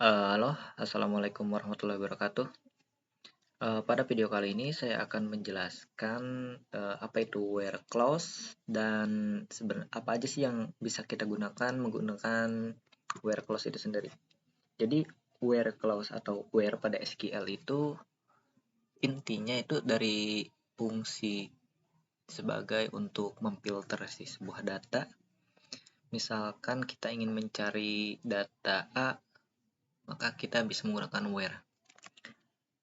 Halo, assalamualaikum warahmatullahi wabarakatuh. Pada video kali ini saya akan menjelaskan apa itu where clause dan apa aja sih yang bisa kita gunakan menggunakan where clause itu sendiri. Jadi where clause atau where pada SQL itu intinya itu dari fungsi sebagai untuk memfilter si sebuah data. Misalkan kita ingin mencari data A, maka kita bisa menggunakan where.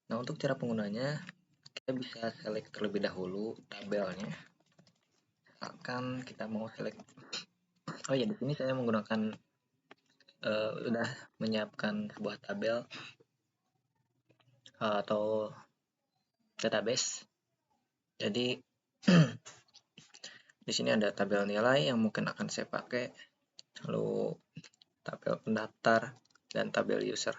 Nah, untuk cara penggunanya, kita bisa select terlebih dahulu tabelnya. Misalkan kita mau select, oh ya, di sini saya menggunakan udah menyiapkan sebuah tabel atau database. Jadi di sini ada tabel nilai yang mungkin akan saya pakai, lalu tabel pendaftar dan tabel user.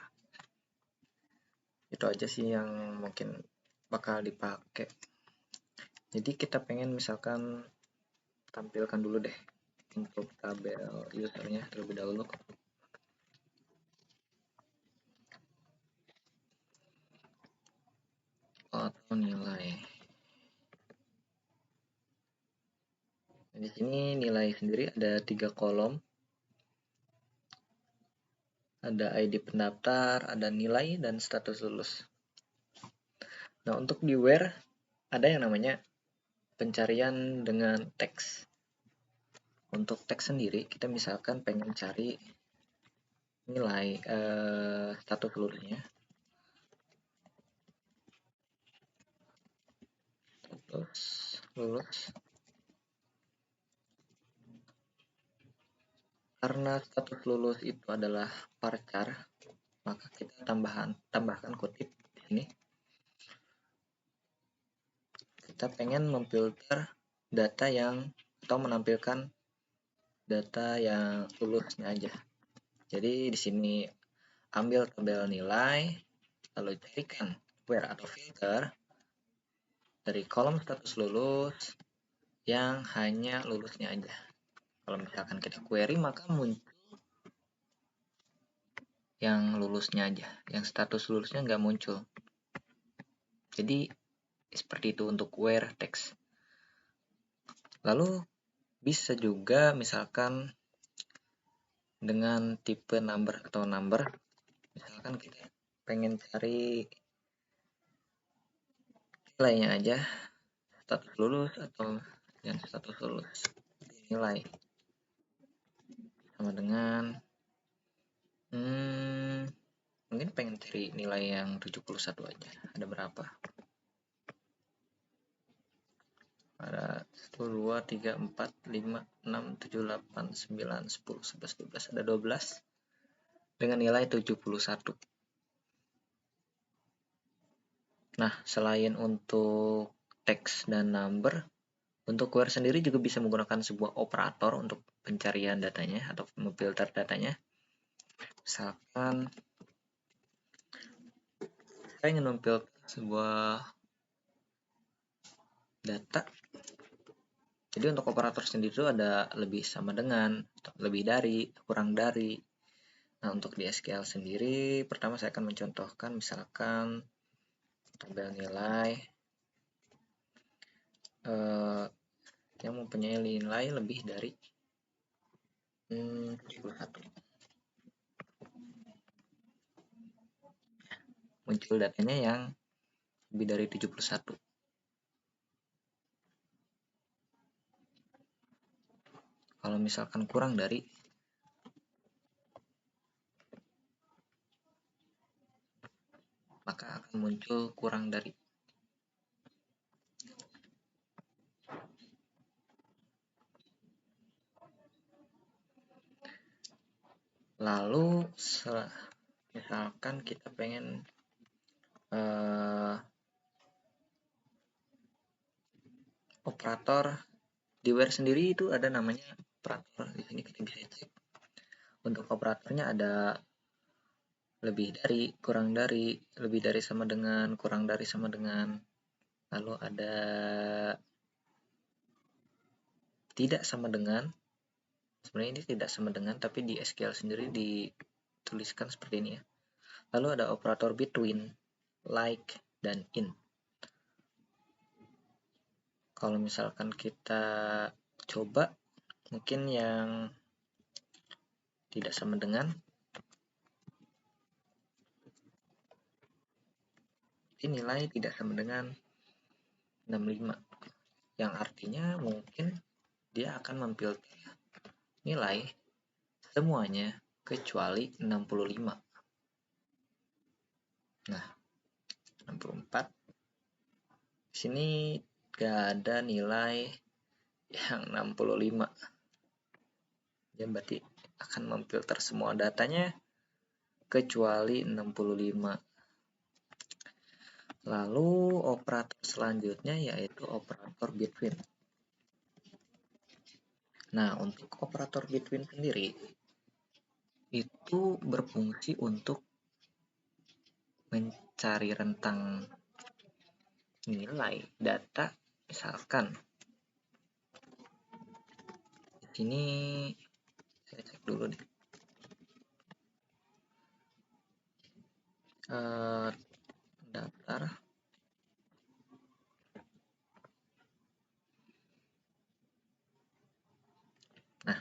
Itu aja sih yang mungkin bakal dipakai. Jadi kita pengen misalkan tampilkan dulu deh untuk tabel usernya terlebih dahulu. Atau nilai. Di sini nilai sendiri ada 3 kolom. Ada ID pendaftar, ada nilai, dan status lulus. Nah, untuk di where ada yang namanya pencarian dengan teks. Untuk teks sendiri, kita misalkan pengen cari nilai status lulusnya. Status lulus. Karena status lulus itu adalah varchar, maka kita tambahkan kutip di sini. Kita pengen memfilter data yang atau menampilkan data yang lulusnya aja. Jadi di sini ambil tabel nilai, lalu carikan where atau filter dari kolom status lulus yang hanya lulusnya aja. Kalau misalkan kita query maka muncul yang lulusnya aja, yang status lulusnya nggak muncul. Jadi seperti itu untuk where text. Lalu bisa juga misalkan dengan tipe number atau number. Misalkan kita pengen cari nilainya aja, status lulus atau yang status lulus. Nilai sama dengan mungkin pengen cari nilai yang 71 aja. Ada berapa? Ada 1, 2, 3, 4, 5, 6, 7, 8, 9, 10, 11, 12. Ada 12 dengan nilai 71. Nah, selain untuk teks dan number, untuk where sendiri juga bisa menggunakan sebuah operator untuk pencarian datanya atau memfilter datanya. Misalkan saya ingin memfilter sebuah data. Jadi untuk operator sendiri itu ada lebih sama dengan, lebih dari, kurang dari. Nah, untuk di SQL sendiri, pertama saya akan mencontohkan misalkan tabel nilai yang mempunyai nilai lebih dari 71. Muncul datanya yang lebih dari 71. Kalau misalkan kurang dari, maka akan muncul kurang dari. Lalu misalkan kita pengen operator di where sendiri itu ada namanya operator. Di sini kita bisa cek. Untuk operatornya ada lebih dari, kurang dari, lebih dari sama dengan, kurang dari sama dengan. Lalu ada tidak sama dengan. Sebenarnya ini tidak sama dengan, tapi di SQL sendiri dituliskan seperti ini ya. Lalu ada operator between, like, dan in. Kalau misalkan kita coba, mungkin yang tidak sama dengan nilai tidak sama dengan 65, yang artinya mungkin dia akan memfilter nilai semuanya kecuali 65. Nah, 64. Di sini gak ada nilai yang 65. Ya, berarti akan memfilter semua datanya kecuali 65. Lalu operator selanjutnya yaitu operator between. Nah, untuk operator between sendiri itu berfungsi untuk mencari rentang nilai data. Misalkan di sini saya cek dulu nih. Daftar. Nah,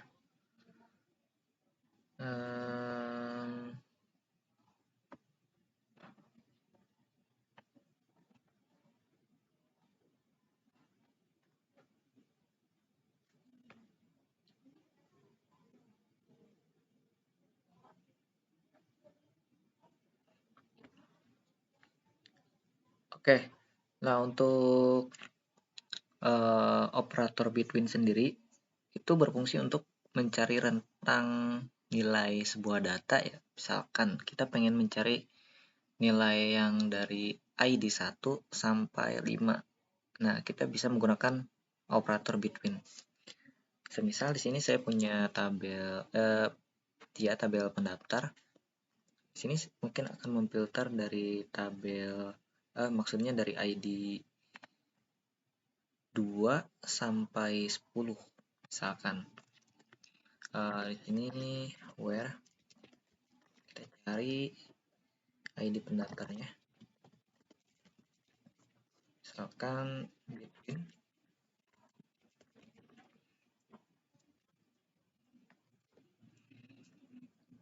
oke. Nah, untuk operator between sendiri itu berfungsi untuk mencari rentang nilai sebuah data ya. Misalkan kita pengen mencari nilai yang dari ID 1 sampai 5. Nah, kita bisa menggunakan operator between. Semisal di sini saya punya tabel tabel pendaftar. Di sini mungkin akan memfilter dari tabel maksudnya dari ID 2 sampai 10 misalkan. Di sini where kita cari ID pendaftarnya, misalkan between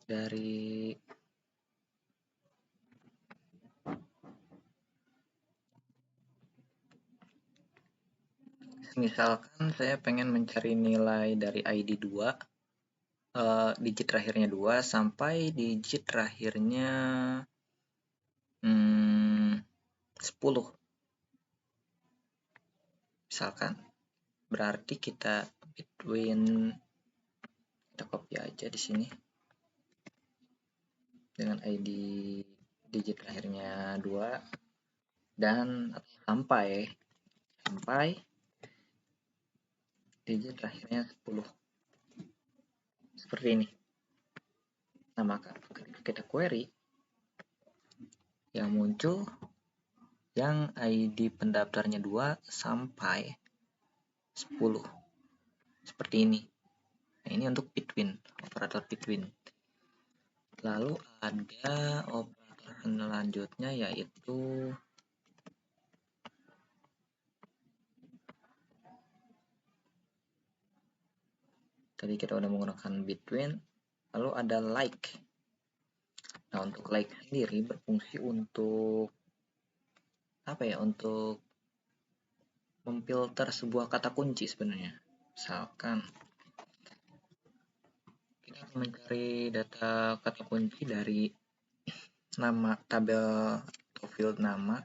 dari misalkan saya pengen mencari nilai dari ID 2 digit terakhirnya 2 sampai digit terakhirnya 10 misalkan. Berarti kita between, kita copy aja di sini dengan ID digit terakhirnya 2 dan sampai digit terakhirnya 10 seperti ini. Nah, maka ketika kita query yang muncul yang ID pendaftarnya 2 sampai 10 seperti ini. Nah, ini untuk between, operator between. Lalu ada operator selanjutnya yaitu tadi kita udah menggunakan between. Lalu ada like. Nah, untuk like sendiri berfungsi untuk apa ya? Untuk memfilter sebuah kata kunci sebenarnya. Misalkan kita akan mencari data kata kunci dari nama tabel atau field nama.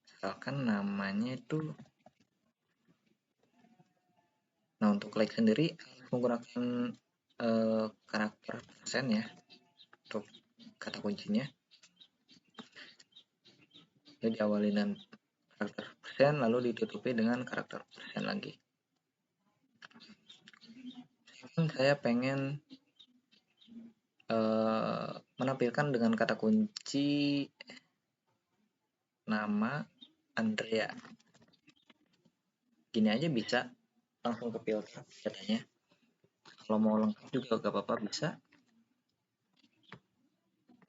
Misalkan namanya itu. Nah, untuk like sendiri menggunakan karakter persen ya untuk kata kuncinya. Jadi diawali dengan karakter persen lalu ditutupi dengan karakter persen lagi. Saya pengen menampilkan dengan kata kunci nama Andrea. Gini aja bisa langsung ke filter datanya. Kalau mau lengkap juga gak apa-apa bisa.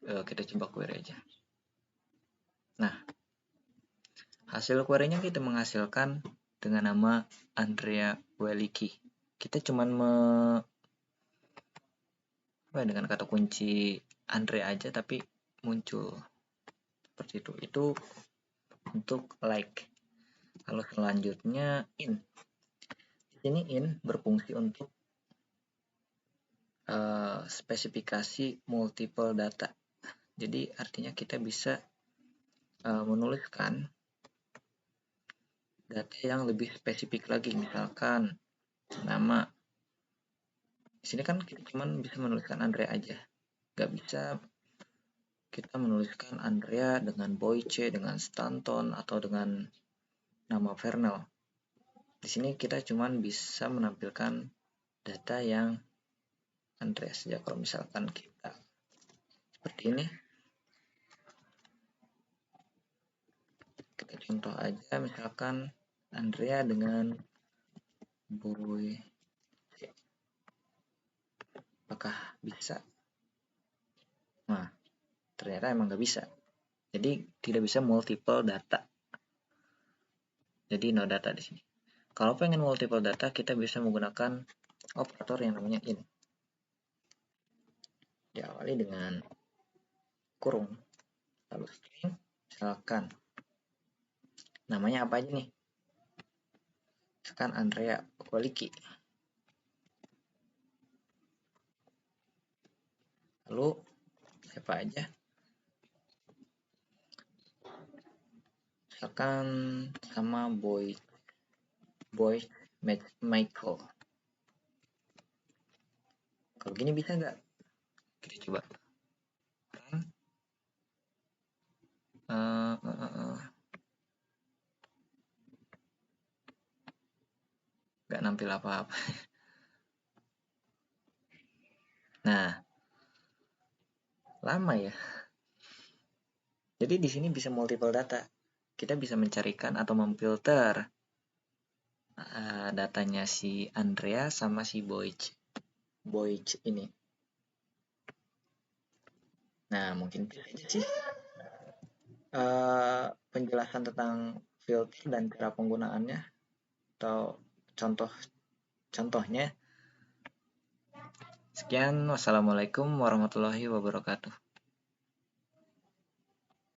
Kita coba query aja. Nah, hasil query-nya kita menghasilkan dengan nama Andrea Weliki. Kita cuman dengan kata kunci Andrea aja tapi muncul seperti itu. Itu untuk like. Kalau selanjutnya in. Di sini in berfungsi untuk spesifikasi multiple data. Jadi artinya kita bisa menuliskan data yang lebih spesifik lagi, misalkan nama. Di sini kan kita cuma bisa menuliskan Andrea aja, nggak bisa kita menuliskan Andrea dengan Boyce, dengan Stanton, atau dengan nama Vernel. Di sini kita cuma bisa menampilkan data yang Andrea saja. Kalau misalkan kita seperti ini, kita contoh aja, misalkan Andrea dengan Boy, apakah bisa? Nah, ternyata emang nggak bisa. Jadi tidak bisa multiple data. Jadi no data di sini. Kalau pengen multiple data, kita bisa menggunakan operator yang namanya in. Diawali dengan kurung, lalu string, misalkan namanya apa aja nih? Misalkan Andrea Weliki. Lalu siapa aja? Misalkan sama Boy Michael. Kalau gini bisa nggak? Kita coba. Nggak nampil apa-apa. Nah, lama ya. Jadi di sini bisa multiple data. Kita bisa mencarikan atau memfilter datanya si Andrea sama si Boyce ini. Nah, mungkin itu aja sih penjelasan tentang filter dan cara penggunaannya atau contohnya. Sekian, wassalamualaikum warahmatullahi wabarakatuh.